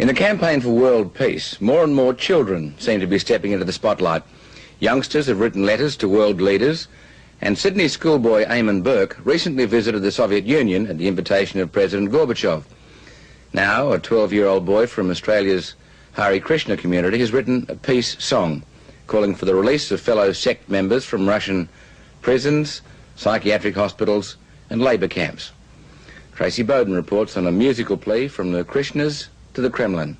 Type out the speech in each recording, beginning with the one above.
In the campaign for world peace, more and more children seem to be stepping into the spotlight. Youngsters have written letters to world leaders, and Sydney schoolboy Eamon Burke recently visited the Soviet Union at the invitation of President Gorbachev. Now, a 12-year-old boy from Australia's Hare Krishna community has written a peace song calling for the release of fellow sect members from Russian prisons, psychiatric hospitals and labour camps. Tracy Bowden reports on a musical plea from the Krishnas to the Kremlin.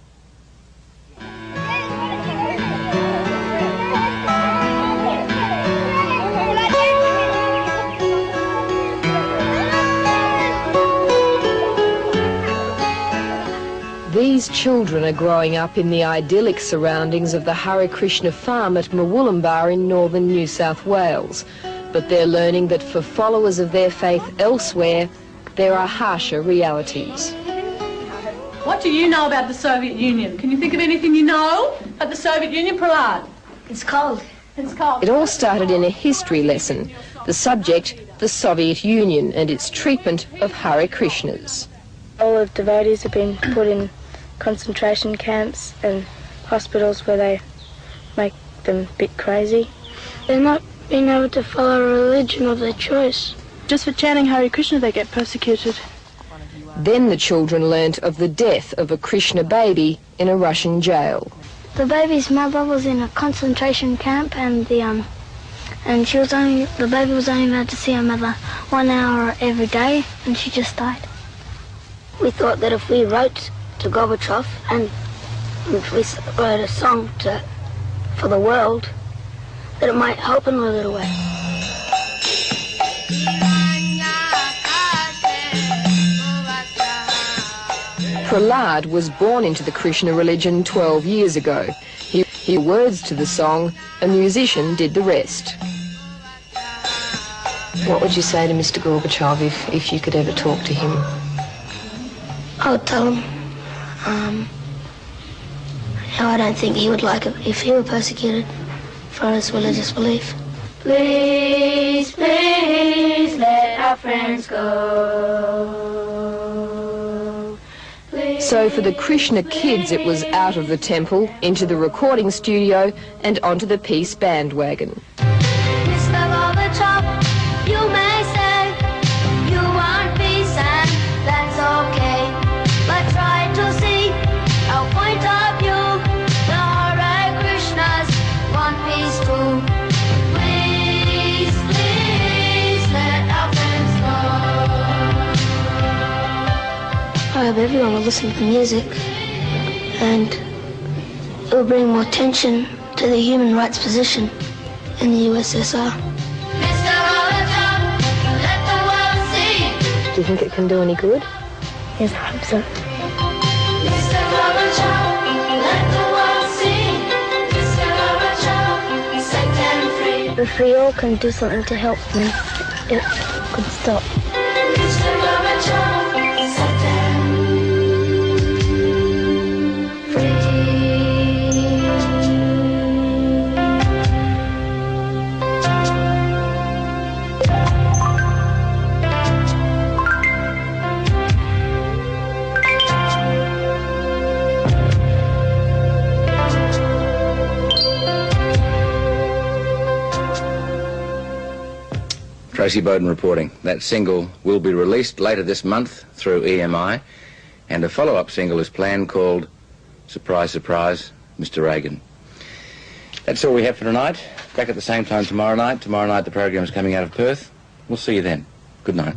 These children are growing up in the idyllic surroundings of the Hare Krishna farm at Murwillumbah in northern New South Wales. But they're learning that for followers of their faith elsewhere, there are harsher realities. What do you know about the Soviet Union? Can you think of anything you know about the Soviet Union, Prahlad? It's cold. It's cold. It all started in a history lesson. The subject, the Soviet Union and its treatment of Hare Krishnas. All of devotees have been put in concentration camps and hospitals where they make them a bit crazy. They're not being able to follow a religion of their choice. Just for chanting Hare Krishna they get persecuted. Then the children learnt of the death of a Krishna baby in a Russian jail. The baby's mother was in a concentration camp, and the baby was only allowed to see her mother 1 hour every day, and she just died. We thought that if we wrote to Gorbachev and if we wrote a song for the world, that it might help in a little way. Prahlad was born into the Krishna religion 12 years ago. He words to the song, a musician did the rest. What would you say to Mr. Gorbachev if you could ever talk to him? I would tell him how I don't think he would like it if he were persecuted for his religious belief. Please, please let our friends go. So for the Krishna kids, it was out of the temple, into the recording studio, and onto the peace bandwagon. Mr. Gorbachev, you may say you want peace and that's okay, but try to see our point of view. The Hare Krishnas want peace too. Please, please let our friends go. I hope everyone will listen to the music and it will bring more attention to the human rights position in the USSR. Mr. Gorbachev, let the world see. Do you think it can do any good? Yes, I hope so. Mr. Gorbachev, let the world see. Mr. Gorbachev, set them free. If we all can do something to help them, it could stop. Mr. Gorbachev, set them free. Tracy Bowden reporting. That single will be released later this month through EMI, and a follow-up single is planned called Surprise, Surprise, Mr. Reagan. That's all we have for tonight. Back at the same time tomorrow night. Tomorrow night the program's coming out of Perth. We'll see you then. Good night.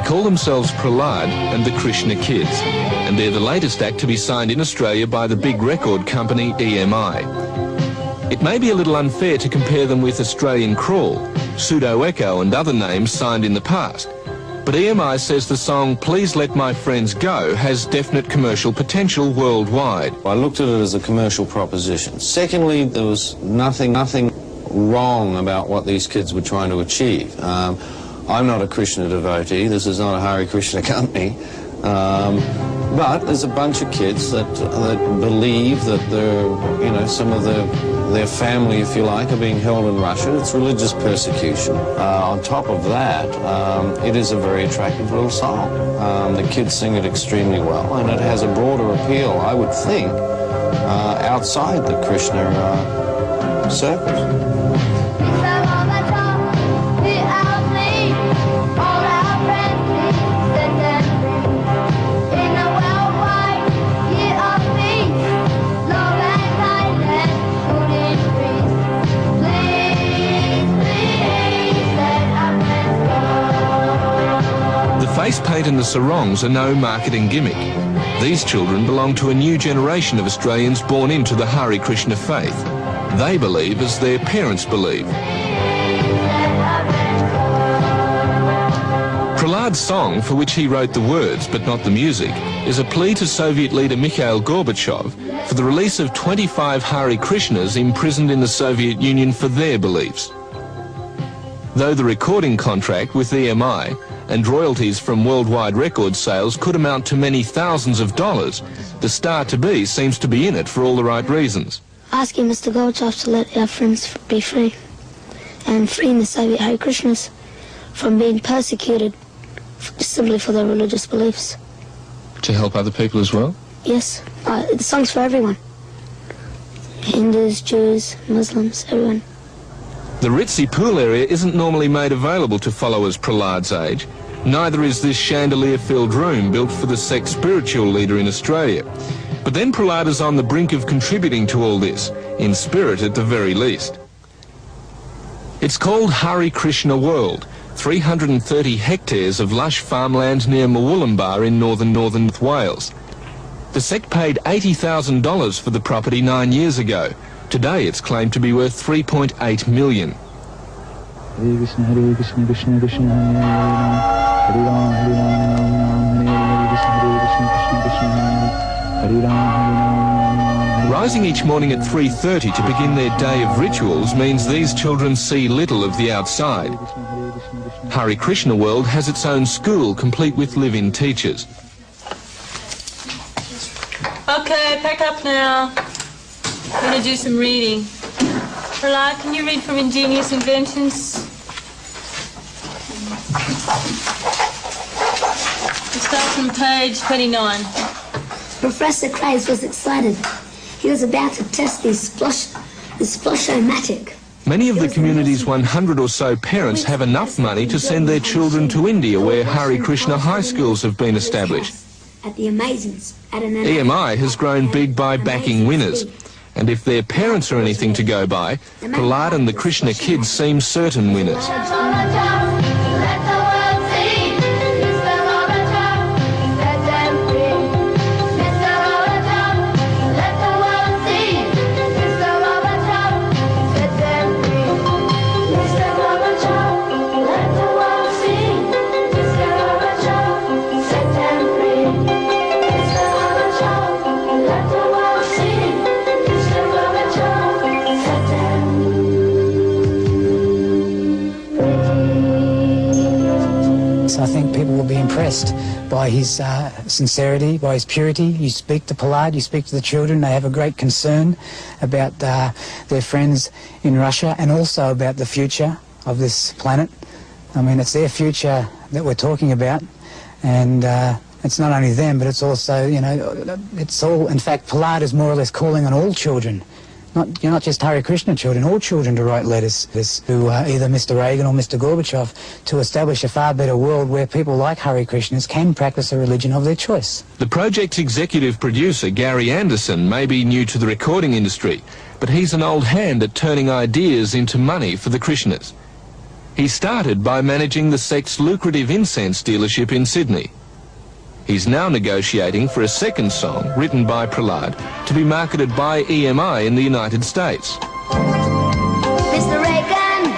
call themselves Prahlad and the Krishna Kids, and they're the latest act to be signed in Australia by the big record company EMI. It may be a little unfair to compare them with Australian Crawl, Pseudo Echo and other names signed in the past, but EMI says the song Please Let My Friends Go has definite commercial potential worldwide. I looked at it as a commercial proposition. Secondly, there was nothing wrong about what these kids were trying to achieve. I'm not a Krishna devotee, this is not a Hare Krishna company, but there's a bunch of kids that believe that some of their family, if you like, are being held in Russia. It's religious persecution. On top of that, it is a very attractive little song. The kids sing it extremely well, and it has a broader appeal, I would think, outside the Krishna circle. Face paint and the sarongs are no marketing gimmick. These children belong to a new generation of Australians born into the Hare Krishna faith. They believe as their parents believe. Prahlad's song, for which he wrote the words but not the music, is a plea to Soviet leader Mikhail Gorbachev for the release of 25 Hare Krishnas imprisoned in the Soviet Union for their beliefs. Though the recording contract with EMI and royalties from worldwide record sales could amount to many thousands of dollars, the star-to-be seems to be in it for all the right reasons. Asking Mr. Gorbachev to let our friends be free and freeing the Soviet Hare Krishnas from being persecuted simply for their religious beliefs. To help other people as well? Yes, the song's for everyone. Hindus, Jews, Muslims, everyone. The ritzy pool area isn't normally made available to followers Prahlad's age. Neither is this chandelier-filled room built for the sect's spiritual leader in Australia. But then Prahlad is on the brink of contributing to all this, in spirit at the very least. It's called Hare Krishna World, 330 hectares of lush farmland near Murwillumbah in northern North Wales. The sect paid $80,000 for the property 9 years ago. Today it's claimed to be worth $3.8 million. Hare Krishna, Hare Krishna, Krishna Krishna, Hare Ram, Hare Ram, Hare Krishna, Krishna Krishna, Hare Ram. Rising each morning at 3:30 to begin their day of rituals means these children see little of the outside. Hare Krishna World has its own school complete with live-in teachers. Okay, pack up now. We're going to do some reading. Prahlad, can you read from Ingenious Inventions? We'll start from page 29. Professor Craze was excited. He was about to test the splosh-o-matic. Many of the community's 100 or so parents have enough money to send their children to India, where Hare Krishna high schools have been established. At the Amazons, at an EMI has grown big by backing winners. And if their parents are anything to go by, Prahlad and the Krishna Kids seem certain winners. I think people will be impressed by his sincerity, by his purity. You speak to Prahlad, you speak to the children, they have a great concern about their friends in Russia and also about the future of this planet. I mean, it's their future that we're talking about, and it's not only them, but it's also, you know, it's all, in fact, Prahlad is more or less calling on all children. Not just Hare Krishna children, all children to write letters to either Mr. Reagan or Mr. Gorbachev to establish a far better world where people like Hare Krishnas can practice a religion of their choice. The project's executive producer, Gary Anderson, may be new to the recording industry, but he's an old hand at turning ideas into money for the Krishnas. He started by managing the sect's lucrative incense dealership in Sydney. He's now negotiating for a second song written by Prahlad to be marketed by EMI in the United States. Mr. Reagan,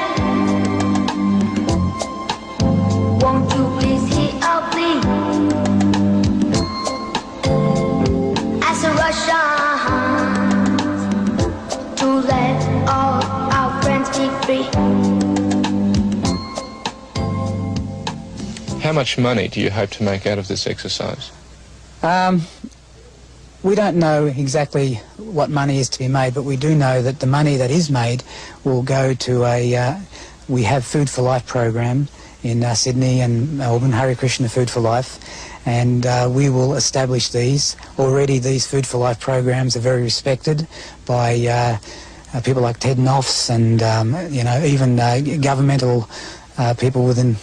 won't you please hear our plea? As a Russians, to let all our friends be free. How much money do you hope to make out of this exercise? We don't know exactly what money is to be made, but we do know that the money that is made will go to we have Food for Life program in Sydney and Melbourne, Hare Krishna Food for Life, and we will establish these. Already these Food for Life programs are very respected by people like Ted Noffs and even governmental people within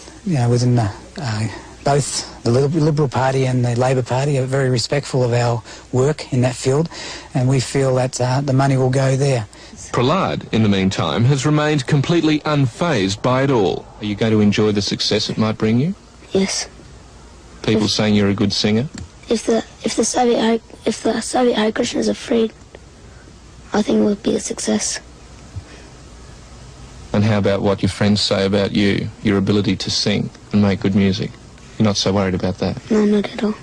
both the Liberal Party and the Labor Party are very respectful of our work in that field, and we feel that the money will go there. Prahlad, in the meantime, has remained completely unfazed by it all. Are you going to enjoy the success it might bring you? Yes. People saying you're a good singer? If the Soviet Hare Krishnas are freed, I think it would be a success. And how about what your friends say about you, your ability to sing and make good music? You're not so worried about that? No, not at all.